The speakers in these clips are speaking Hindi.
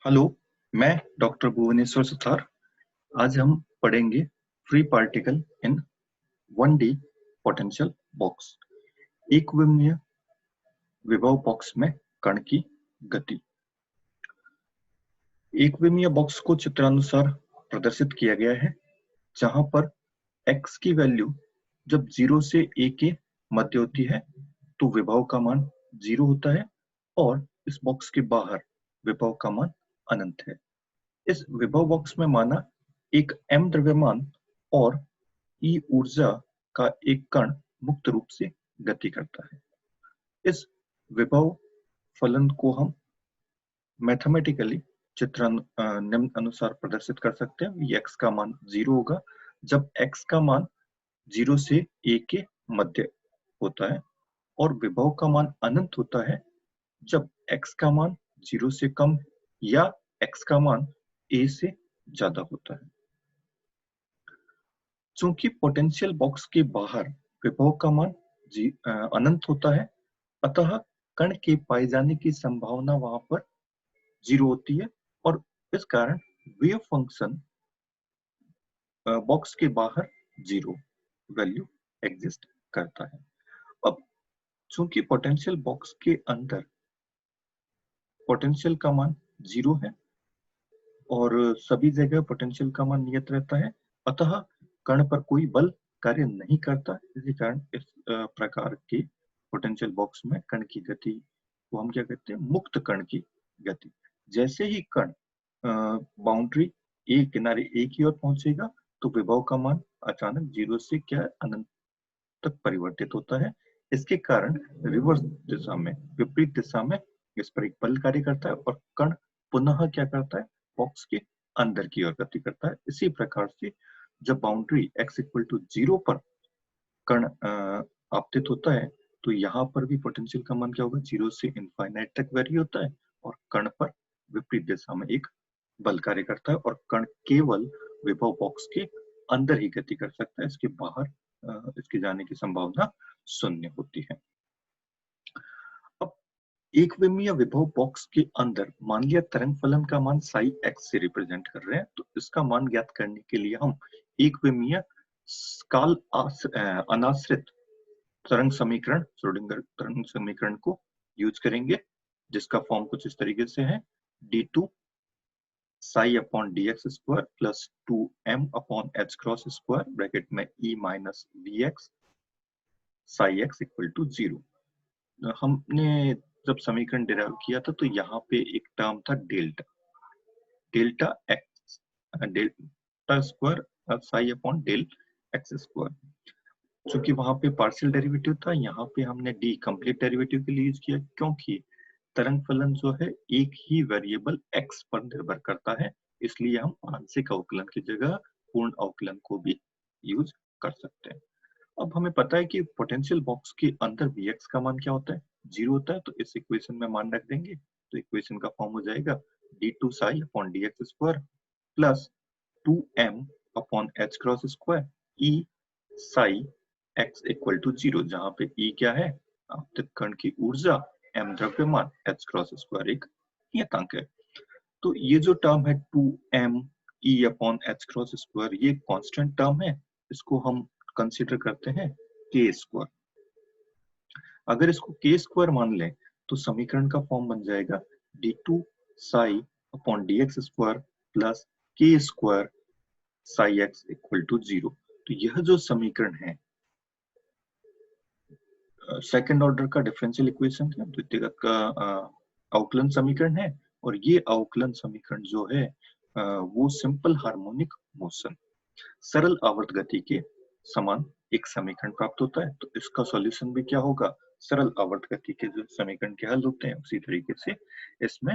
हेलो, मैं डॉक्टर भुवनेश्वर सुथार। आज हम पढ़ेंगे free particle in 1D potential box, एकविमीय विभव बॉक्स में कण की गति। एकविमीय बॉक्स को चित्रानुसार प्रदर्शित किया गया है, जहां पर x की वैल्यू जब 0 से a के मध्य होती है तो विभव का मान 0 होता है और इस बॉक्स के बाहर विभव का मान अनंत है। इस विभव बॉक्स में माना एक m द्रव्यमान और E ऊर्जा का एक कण मुक्त रूप से गति करता है। इस विभव फलन को हम मैथमेटिकली चित्र निम्न अनुसार प्रदर्शित कर सकते हैं। x का मान 0 होगा जब x का मान 0 से a के मध्य होता है और विभव का मान अनंत होता है जब x का मान 0 से कम या x का मान a से ज्यादा होता है। चूंकि पोटेंशियल बॉक्स के बाहर विभव का मान अनंत होता है, अतः कण के पाए जाने की संभावना वहां पर 0 होती है और इस कारण वेव फंक्शन बॉक्स के बाहर 0 वैल्यू एग्जिस्ट करता है। अब चूंकि पोटेंशियल बॉक्स के अंदर पोटेंशियल का मान 0 है और सभी जगह पोटेंशियल का मान नियत रहता है, अतः कण पर कोई बल कार्य नहीं करता। इसी कारण इस प्रकार के पोटेंशियल बॉक्स में कण की गति को हम क्या कहते हैं? मुक्त कण की गति। जैसे ही कण बाउंड्री ए किनारे ए की ओर पहुंचेगा तो विभव का मान अचानक 0 से क्या अनंत तक परिवर्तित होता है। इसके कारण रिवर्स दिशा में, विपरीत दिशा में इस पर एक बल कार्य करता है और कण पुनः क्या करता है? बॉक्स के अंदर की ओर गति करता है। इसी प्रकार से जब बाउंड्री x इक्वल टू 0 पर कण आपतित होता है तो यहाँ पर भी पोटेंशियल का मान क्या होगा? 0 से इनफाइनाइट तक वेरी होता है और कण पर विपरीत दिशा में एक बल कार्य करता है और कण केवल विभव बॉक्स के अंदर ही गति कर सकता है। इसके बाहर इसके जाने की संभावना शून्य होती है। अब एकविमीय विभव बॉक्स के अंदर मान लिया तरंग फलन का मान साई x से रिप्रेजेंट कर रहे हैं, तो इसका मान ज्ञात करने के लिए हम एकविमीय काल अनाश्रित तरंग समीकरण, श्रोडिंगर तरंग समीकरण को यूज करेंगे, जिसका फॉर्म कुछ इस तरीके से है: d2 psi upon dx square plus 2m upon h cross square bracket में e minus vx psi x equal to 0। हमने जब समीकरण डिराइव किया था तो यहाँ पे एक टर्म था delta, delta x, delta square psi upon del x square. चूंकि वहां पे पार्शियल डेरिवेटिव था, यहाँ पे हमने डी कंप्लीट डेरिवेटिव के लिए यूज किया, क्योंकि तरंग फलन जो है एक ही वेरिएबल x पर निर्भर करता है, इसलिए हम आंशिक अवकलन की जगह पूर्ण अवकलन को भी यूज कर सकते हैं। अब हमें पता है कि पोटेंशियल बॉक्स के अंदर Vx का मान क्या होता है? 0 होता है, तो इस इक्वेशन में मान रख देंगे तो इक्वेशन का फॉर्म हो जाएगा d2 psi upon dx square plus 2m upon h cross square e psi x equal to 0, जहां पे e क्या है? आपतित कण की ऊर्जा, m द्रव्यमान, h क्रॉस स्क्वायर एक नियतांक है। तो ये जो टर्म है 2m e upon h cross square, ये कांस्टेंट टर्म है, इसको हम कंसीडर करते हैं k स्क्वायर। अगर इसको k स्क्वायर मान लें तो समीकरण का फॉर्म बन जाएगा d2 psi upon dx square plus k square psi x equal to 0। तो यह जो समीकरण है सेकंड ऑर्डर का डिफरेंशियल इक्वेशन है, द्वितीय का अवकलन समीकरण है, और ये अवकलन समीकरण जो है वो सिंपल हार्मोनिक मोशन, सरल आवर्त गति के समान एक समीकरण प्राप्त होता है। तो इसका सॉल्यूशन भी क्या होगा? सरल आवर्त गति के जो समीकरण के हल होते हैं उसी तरीके से इसमें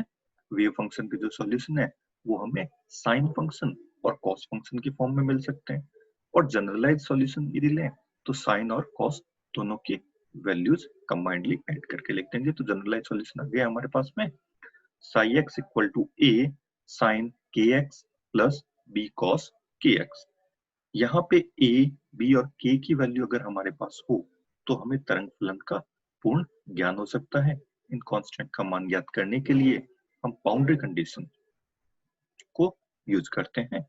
वेव फंक्शन के जो सॉल्यूशन है वो हमें साइन फंक्शन और कॉस फंक्शन की फॉर्म में मिल सकते हैं। और जनरलाइज सॉल्यूशन यदि लें तो साइन और कॉस दोनों की वैल्यूज कंबाइंडली ऐड करके लिख देंगे। तो जनरलाइज सॉल्यूशन आ गया हमारे पास में psi x equal to a sine k x plus b cos k x. यहाँ पे a, b और k की वैल्यू अगर हमारे पास हो तो हमें तरंग फलन का पूर्ण ज्ञान हो सकता है। इन कांस्टेंट का मान ज्ञात करने के लिए हम बाउंड्री कंडीशन यूज करते हैं।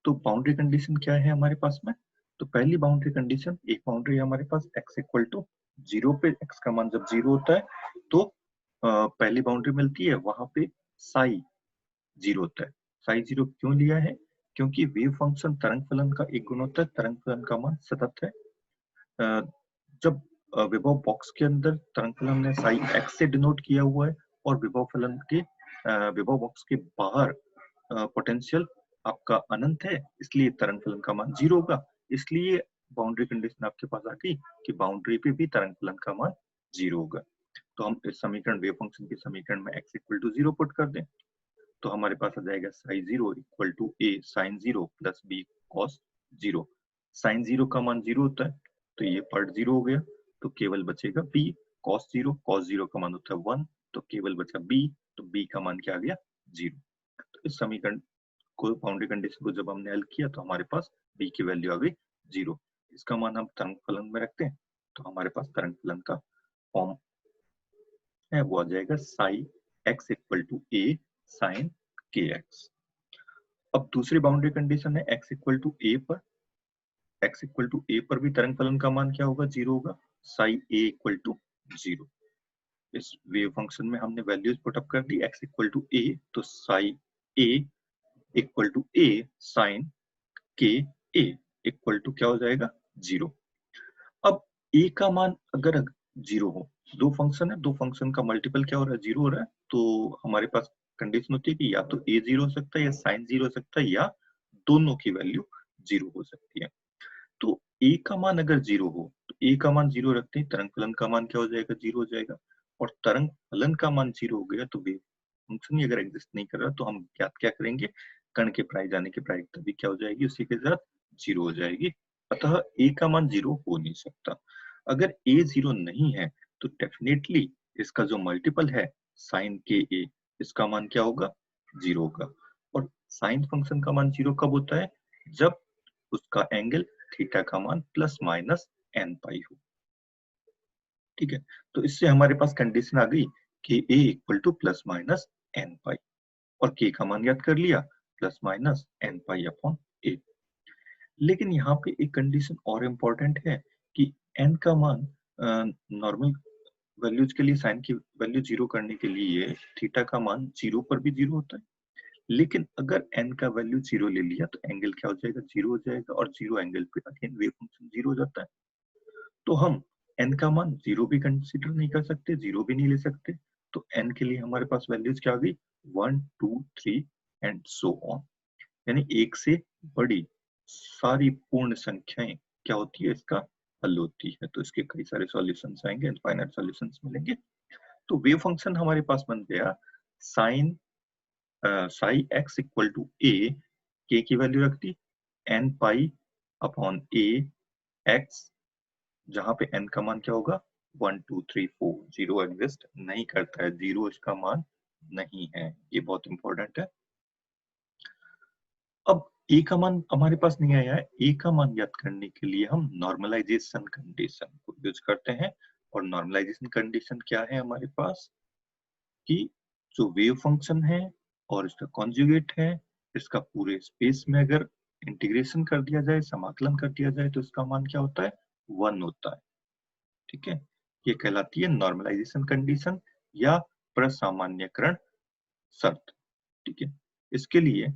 तो बाउंड्री कंडीशन क्या है हमारे पास में? तो पहली बाउंड्री कंडीशन, एक बाउंड्री हमारे पास x इक्वल टू 0 पे, x का मान जब 0 होता है तो पहली बाउंड्री मिलती है, वहां पे साई 0 होता है। साई 0 क्यों लिया है? क्योंकि वेव फंक्शन तरंग फलन का एक गुण होता है, तरंग फलन का मान सतत है। जब विभव बॉक्स के अंदर तरंग फलन ने साई x से डिनोट किया हुआ है, और विभव फलन के विभव बॉक्स के बाहर पोटेंशियल आपका अनंत है, इसलिए तरंग फलन का मान 0 होगा। इसलिए बाउंड्री कंडीशन आपके पास आ गई कि बाउंड्री पे भी तरंग फलन का मान 0 होगा। तो हम इस समीकरण, वेव फंक्शन के समीकरण में x इक्वल टू 0 पुट कर दें, तो हमारे पास आ जाएगा psi 0 equal to a sine 0 plus b cos 0। Sine 0 का मान 0 होता है, तो ये पार्ट 0 हो गया, तो केवल बचेगा b कॉस 0। कॉस 0 का मान होता है 1, तो केवल बचा b, तो b का मान क्या आ गया? 0। तो इस समीकरण को, बाउंड्री कंडीशन को जब हमने हल किया तो हमारे पास b की वैल्यू आ गई 0। इसका मान हम तरंग फलन में रखते हैं, तो हमारे पास तरंग फलन का फॉर्म है, वो आ जाएगा psi x equal to a sine kx। अब दूसरी बाउंड्री कंडीशन है x इक्वल टू a पर। x इक्वल टू a पर भी तरंग फलन का मान क्या होगा? 0 होगा। Psi a equal to 0। इस वेव फंक्शन में हमने वैल्यूज पुट अप कर दी, x इक्वल टू a, तो psi a equal to a sine k a equal to क्या हो जाएगा? 0। अब a का मान अगर 0 हो, दो फंक्शन है, दो फंक्शन का मल्टीपल क्या हो रहा है? 0 हो रहा है, तो हमारे पास कंडीशन होती है कि या तो a 0 हो सकता है, या साइन 0 हो सकता है, या दोनों की वैल्यू 0 हो सकती है। तो a का मान अगर 0 हो, तो a का मान 0 रखते हैं, तरंग फलन का मान क्या हो जाएगा? 0 हो जाएगा। और तरंग फलन का मान 0 हो गया, तो वेव फंक्शन ही अगर एग्जिस्ट नहीं कर रहा, तो हम क्या करेंगे? कण के प्राय जाने की प्रायिकता भी क्या हो जाएगी? उसी के साथ 0 हो जाएगी। अतः a का मान 0 हो नहीं सकता। अगर a 0 नहीं है, तो डेफिनेटली इसका जो मल्टीपल है साइन के a, इसका मान क्या होगा? 0 होगा। और साइन फंक्शन का मान 0 कब होता है? जब उसका एंगल थीटा का मान प्लस माइनस n पाई हो। ठीक है, तो इससे हमारे पास कंडीशन आ गई कि a equal to plus minus n पाई, और k का मान ज्ञात कर लिया, plus minus n pi upon a। लेकिन यहाँ पे एक कंडीशन और इम्पोर्टेंट है कि n का मान नॉर्मल वैल्यूज के लिए, साइन की वैल्यू 0 करने के लिए थीटा का मान 0 पर भी 0 होता है। लेकिन अगर n का वैल्यू 0 ले लिया, तो एंगल क्या हो जाएगा? 0 हो जाएगा, और 0 एंगल पे अगेन वेव फंक्शन 0 हो जाता है। तो हम n का मान 0 भी कंसीडर नहीं कर सकते, 0 भी नहीं ले सकते। तो n के लिए हमारे पास वैल्यूज क्या आ गई? 1 2 3 एंड सो ऑन। यानी एक से बड़ी सारी पूर्ण संख्याएं क्या होती है? इसका हल होती है। तो इसके कई सारे सॉल्यूशंस आएंगे, इनफाइनाइट सॉल्यूशंस मिलेंगे। तो वेव फंक्शन हमारे पास बन गया sine psi x equal to a, k की वैल्यू रख दी, n pi upon a x, जहां पे n का मान क्या होगा? 1 2 3 4। 0 एग्जिस्ट नहीं करता है, 0 इसका मान नहीं है, ये बहुत इंपॉर्टेंट है। अब a का मान हमारे पास नहीं आया है, a का मान ज्ञात करने के लिए हम नॉर्मलाइजेशन कंडीशन को यूज करते हैं। और नॉर्मलाइजेशन कंडीशन क्या है हमारे पास? कि जो वेव फंक्शन है और इसका कॉन्जुगेट है, इसका पूरे स्पेस में अगर इंटीग्रेशन कर दिया जाए, समाकलन कर दिया जाए, तो इसका मान क्या होता है? 1 होता है। ठीक है, ये कहलाती है नॉर्मलाइजेशन कंडीशन या प्रसामान्यकरण शर्त। ठीक है, इसके लिए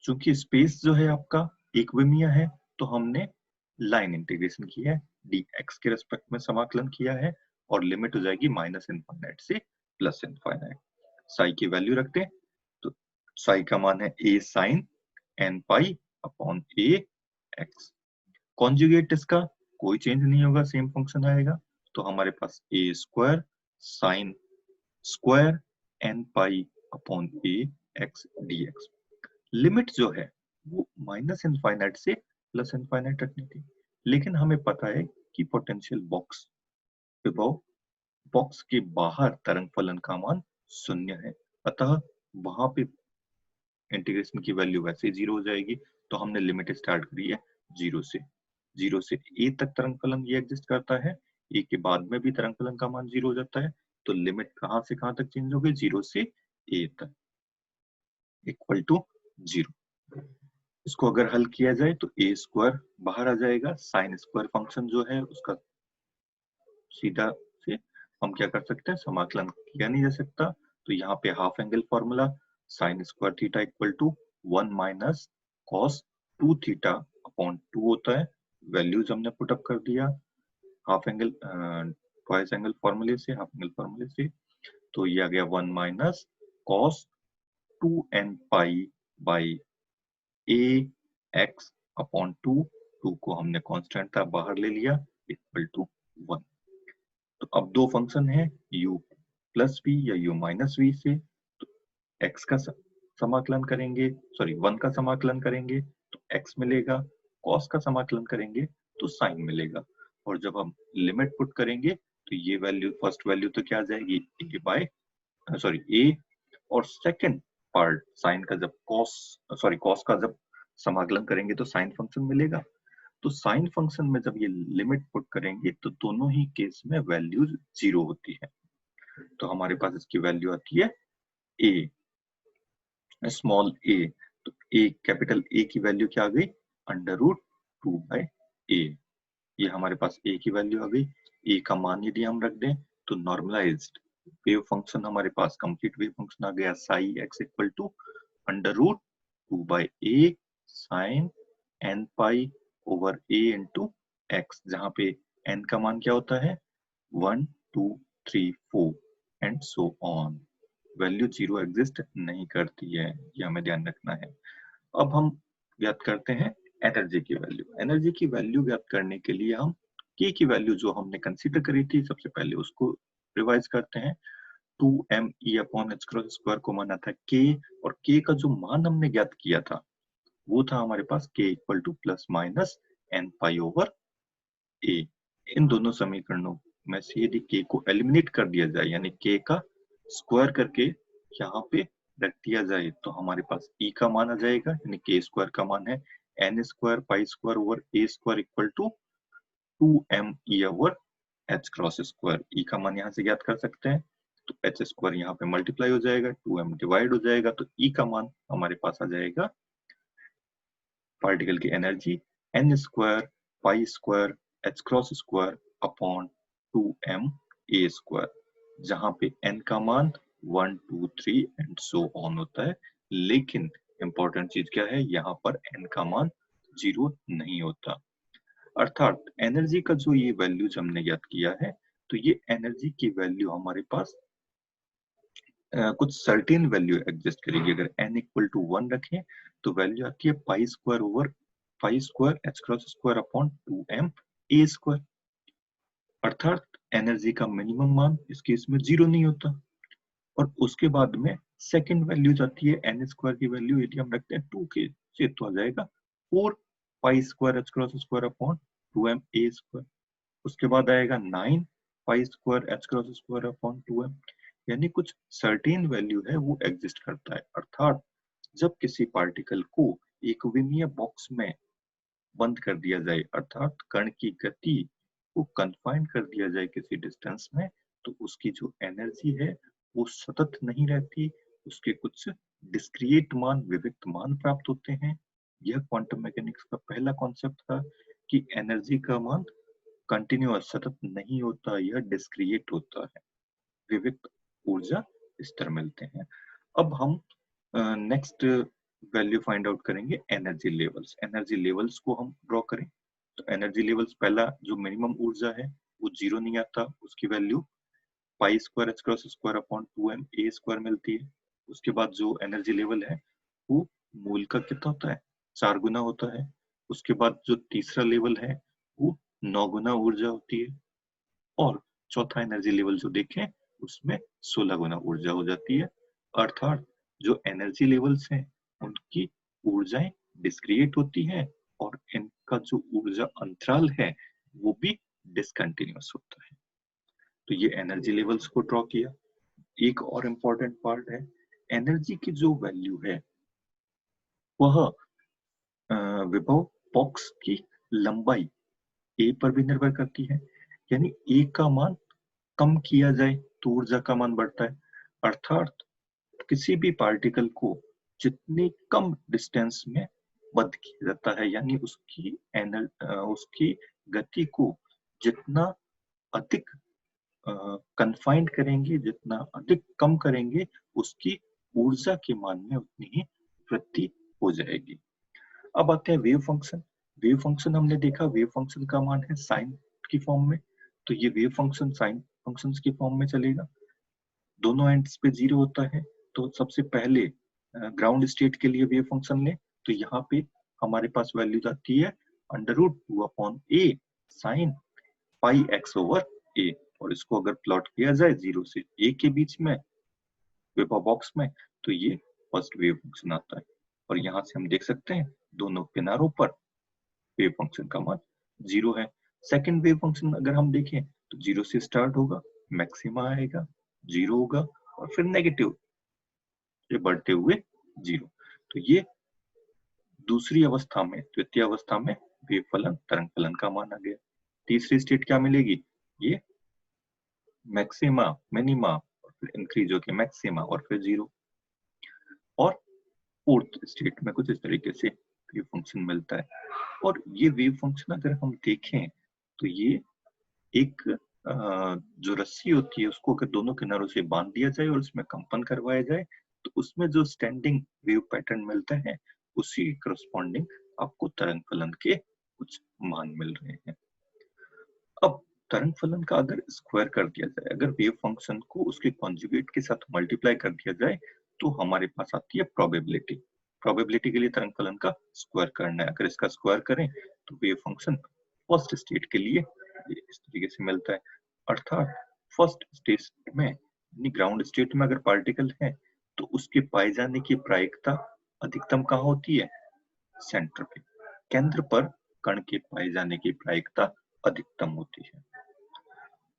चूंकि स्पेस जो है आपका एकविमीय है, तो हमने लाइन इंटीग्रेशन किया है, dx के रेस्पेक्ट में समाकलन किया है, और लिमिट हो जाएगी माइनस इनफाइनाइट से प्लस इनफाइनाइट। साई की वैल्यू रखते हैं, तो साई का मान है a sine n pi upon a x। Conjugate इसका कोई चेंज नहीं होगा, सेम फंक्शन आएगा। तो हमारे पास a square sine square n pi upon a x dx। Limit जो है वो माइनस इनफाइनाइट से प्लस इनफाइनाइट रखनी थी, लेकिन हमें पता है कि पोटेंशियल बॉक्स, विभव बॉक्स के बाहर तरंग फलन का मान 0 है, अतः वहां पे इंटीग्रेशन की वैल्यू वैसे ही 0 हो जाएगी। तो हमने लिमिट स्टार्ट करी है 0 से। 0 से a तक तरंग फलन ये एग्जिस्ट करता है, a के बाद में भी तरंग फलन का मान 0 हो जाता है। तो लिमिट कहां से कहां तक चेंज हो गई? 0 से a तक इक्वल टू 0। इसको अगर हल किया जाए तो ए स्क्वायर बाहर आ जाएगा, साइन स्क्वायर फंक्शन जो है उसका सीधा से हम क्या कर सकते हैं, समाकलन किया नहीं जा सकता। तो यहाँ पे half angle formula sine square theta equal to 1 minus cos 2 theta upon 2 होता है। वैल्यूज हमने पुटअप कर दिया हाफ एंगल ट्वाइस एंगल फॉर्मूले से, हाफ एंगल फॉर्मूले से। तो ये आ गया 1 minus cos 2n pi by A x upon 2 को हमने कांस्टेंट था बाहर ले लिया इक्वल टू 1। तो अब दो फंक्शन है u प्लस वी या u माइनस वी से, तो x का समाकलन करेंगे, सॉरी 1 का समाकलन करेंगे तो x मिलेगा, cos का समाकलन करेंगे तो sin मिलेगा। और जब हम लिमिट पुट करेंगे तो ये वैल्यू, फर्स्ट वैल्यू तो क्या आ जाएगी a बाय सॉरी a, और सेकंड पार्ट साइन का जब cos का जब समाकलन करेंगे तो साइन फंक्शन मिलेगा। तो साइन फंक्शन में जब ये लिमिट पुट करेंगे तो दोनों ही केस में वैल्यूज 0 होती है। तो हमारे पास इसकी वैल्यू आती है ए, स्मॉल ए। तो ए, कैपिटल ए की वैल्यू क्या आ गई, अंडर रूट 2 बाय ए। ये हमारे पास ए की वैल्यू आ गई। ए का मान यदि हम रख दें तो नॉर्मलाइज्ड वेव फंक्शन हमारे पास कंप्लीट वेव फंक्शन आ गया, psi x equal to under root 2 by a sine n pi over a into x, जहां पे एन का मान क्या होता है 1 2 3 4 and so on. Value 0 exist नहीं करती है, ये हमें ध्यान रखना है। अब हम ज्ञात करते हैं एनर्जी की वैल्यू। एनर्जी की वैल्यू ज्ञात करने के लिए हम के की वैल्यू जो हमने कंसीडर करी थी सबसे पहले उसको रिवाइज करते हैं। 2me upon H cross square को माना था के, और के का जो मान हमने ज्ञात किया था वो था हमारे पास k equal to plus minus n pi over a. इन दोनों समीकरणों में से यदि के को एलिमिनेट कर दिया जाए, यानी के का स्क्वायर करके यहाँ पे रख दिया जाए, तो हमारे पास ई का मान आ जाएगा, यानी के स्क्वायर का मान है n square pi square over a square equal to 2me over h cross square. E का मान यहाँ से ज्ञात कर सकते हैं, तो एच स्क्वायर यहाँ पे मल्टीप्लाई हो जाएगा, 2m डिवाइड हो जाएगा, तो ई का मान हमारे पास आ जाएगा पार्टिकल की energy n square pi square h cross square upon 2m a square, जहां पे n का मान 1 2 3 एंड सो ऑन होता है। लेकिन इंपॉर्टेंट चीज क्या है, यहाँ पर n का मान 0 नहीं होता। अर्थात एनर्जी का जो ये वैल्यूज हमने ज्ञात किया है, तो ये एनर्जी की वैल्यू हमारे पास कुछ सर्टेन वैल्यू एग्जिस्ट करेगी। अगर n इक्वल टू 1 रखें तो वैल्यू आती है पाई square over pi square h cross square upon 2m a square. अर्थात एनर्जी का मिनिमम मान इस केस में 0 नहीं होता। और उसके बाद में सेकंड वैल्यू जाती है एन स्क्वायर की वैल्यू यदि हम रखते हैं 2 के से, तो आ जाएगा 4 पाई square h cross square upon 2m a square. उसके बाद आएगा 9 पाई square h cross square upon 2m। यानी कुछ सर्टेन वैल्यू है वो एग्जिस्ट करता है। अर्थात जब किसी पार्टिकल को एक विमीय बॉक्स में बंद कर दिया जाए, अर्थात कण की गति को कन्फाइंड कर दिया जाए किसी डिस्टेंस में, तो उसकी जो एनर्जी है वो सतत नहीं रहती, उसके कुछ डिस्क्रिएट मान, विविक्त मान प्राप्त होते हैं। यह क्वांटम मैकेनिक्स का पहला कॉन्सेप्ट था कि एनर्जी का मान कंटिन्यूअस सतत नहीं होता, यह डिस्क्रिएट होता है, विविक्त ऊर्जा स्तर मिलते हैं। अब हम नेक्स्ट वैल्यू फाइंड आउट करेंगे एनर्जी लेवल्स। एनर्जी लेवल्स को हम ड्रॉ करें तो एनर्जी लेवल्स, पहला जो मिनिमम ऊर्जा है वो 0 नहीं आता, उसकी value pi square h cross square upon 2m a square मिलती है। उसके बाद जो एनर्जी लेवल है वो मूल का कितना होता है, 4 गुना होता है। उसके बाद जो तीसरा लेवल है वो 9 गुना ऊर्जा होती है। और चौथा एनर्जी लेवल जो देखें उसमें 16 गुना ऊर्जा हो जाती है। अर्थात जो एनर्जी लेवल्स हैं उनकी ऊर्जाएं डिस्क्रिएट होती हैं और इनका जो ऊर्जा अंतराल है वो भी डिसकंटिन्यूअस होता है। तो ये एनर्जी लेवल्स को ड्रॉ किया। एक और इम्पोर्टेंट पार्ट है, एनर्जी की जो वैल्यू है वह विभव बॉक्स की लंबाई ए पर भी निर्भर करती है। यानी ए का मान कम किया जाए तो ऊर्जा का मान बढ़ता है। अर्थात किसी भी पार्टिकल को जितनी कम डिस्टेंस में बद्ध किया जाता है, यानी उसकी गति को जितना अधिक कन्फाइंड करेंगे, जितना अधिक कम करेंगे, उसकी ऊर्जा के मान में उतनी ही वृद्धि हो जाएगी। अब आते हैं वेव फंक्शन। वेव फंक्शन हमने देखा, वेव फंक्शन का मान है साइन की फॉर्म में, तो ये वेव फंक्शन साइन फंक्शंस की फॉर्म में चलेगा। दोनों एंड्स पे 0 होता है, तो सबसे पहले ग्राउंड स्टेट के लिए वेव फंक्शन ले, तो यहाँ पे हमारे पास वैल्यू आती है √2/a sine pi x over a, और इसको अगर प्लॉट किया जाए 0 से a के बीच में वेव बॉक्स में, तो ये फर्स्ट वेव फंक्शन आता है। और यहाँ से हम देख सकते हैं दोनों किनारों पर वेव फंक्शन का मान 0 है। सेकंड वेव फंक्शन अगर हम देखें तो 0 से स्टार्ट होगा, मैक्सिमा आएगा, 0 होगा, और फिर नेगेटिव ये बढ़ते हुए 0। तो ये दूसरी अवस्था में, द्वितीय अवस्था में वेव फलन तरंग फलन का मान आ गया। तीसरी स्टेट क्या मिलेगी, ये मैक्सिमा मिनिमा और फिर इंक्रीज होके मैक्सिमा और फिर 0। और फोर्थ स्टेट में कुछ इस तरीके से वेव फंक्शन मिलता है। और ये वेव फंक्शन अगर हम देखें तो ये एक जो रस्सी होती है उसको अगर दोनों किनारों से बांध दिया जाए और उसमें कंपन करवाया जाए, तो उसमें जो स्टैंडिंग वेव पैटर्न मिलता है उसी करस्पॉन्डिंग आपको तरंग फलन के कुछ मान मिल रहे हैं। अब तरंग फलन का अगर स्क्वायर कर दिया जाए, अगर वेव फंक्शन को उसके कॉन्जुगेट के साथ मल्टीप्लाई कर दिया जाए, तो हमारे पास आती है प्रोबेबिलिटी। प्रोबेबिलिटी के लिए तरंग फलन का स्क्वायर करना है, अगर इसका स्क्वायर करें तो वेव फंक्शन फर्स्ट स्टेट के लिए इस तरीके से मिलता है। अर्थात फर्स्ट स्टेट में, यानी ग्राउंड स्टेट में अगर पार्टिकल है तो उसके पाए जाने की प्रायिकता अधिकतम कहाँ होती है, सेंटर पे। केंद्र पर कण के पाए जाने की प्रायिकता अधिकतम होती है।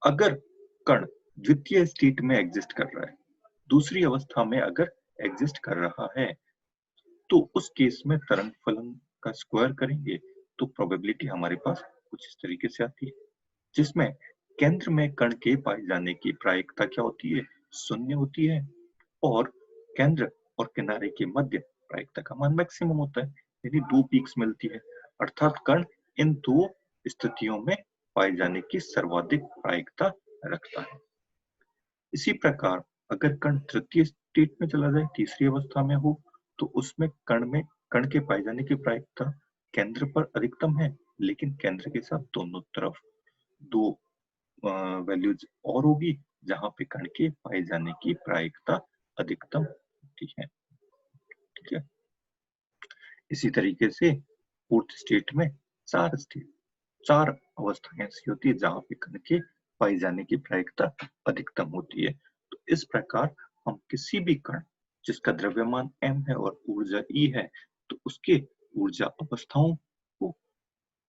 अगर कण द्वितीय स्टेट में एग्जिस्ट कर रहा है, दूसरी अवस्था में अगर एग्जिस्ट कर रहा है, तो उस केस में तरंग फलन का स्क्वायर करेंगे तो प्रोबेबिलिटी हमारे पास कुछ इस तरीके से आती है, जिसमें केंद्र में कण के पाए जाने की प्रायिकता क्या होती है, 0 होती है, और केंद्र और किनारे के मध्य प्रायिकता का मान मैक्सिमम होता है, यानी 2 पीक्स मिलती है। अर्थात कण इन दो स्थितियों में पाए जाने की सर्वाधिक प्रायिकता रखता है। इसी प्रकार अगर कण तृतीय स्टेट में चला जाए, तीसरी अवस्था में हो, तो उसमें कण के पाए जाने की प्रायिकता केंद्र पर अधिकतम है, लेकिन केंद्र के साथ दोनों तरफ 2 वैल्यूज और होगी जहां पे कण के पाए जाने की प्रायिकता अधिकतम होती है। ठीक है, इसी तरीके से फोर्थ स्टेट में चार अवस्थाएं ऐसी होती है जहां पे कण के पाए जाने की प्रायिकता अधिकतम होती है। तो इस प्रकार हम किसी भी कण जिसका द्रव्यमान m है और ऊर्जा E है, तो उसके ऊर्जा अवस्थाओं को,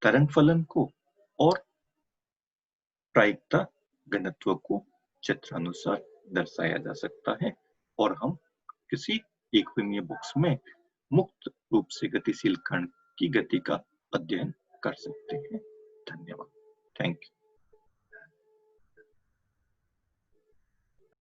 तरंग फलन को और प्रायिकता घनत्व को चित्रानुसार दर्शाया जा सकता है, और हम किसी एकविमीय बॉक्स में मुक्त रूप से गतिशील कण की गति का अध्ययन कर सकते हैं। धन्यवाद। Thank you.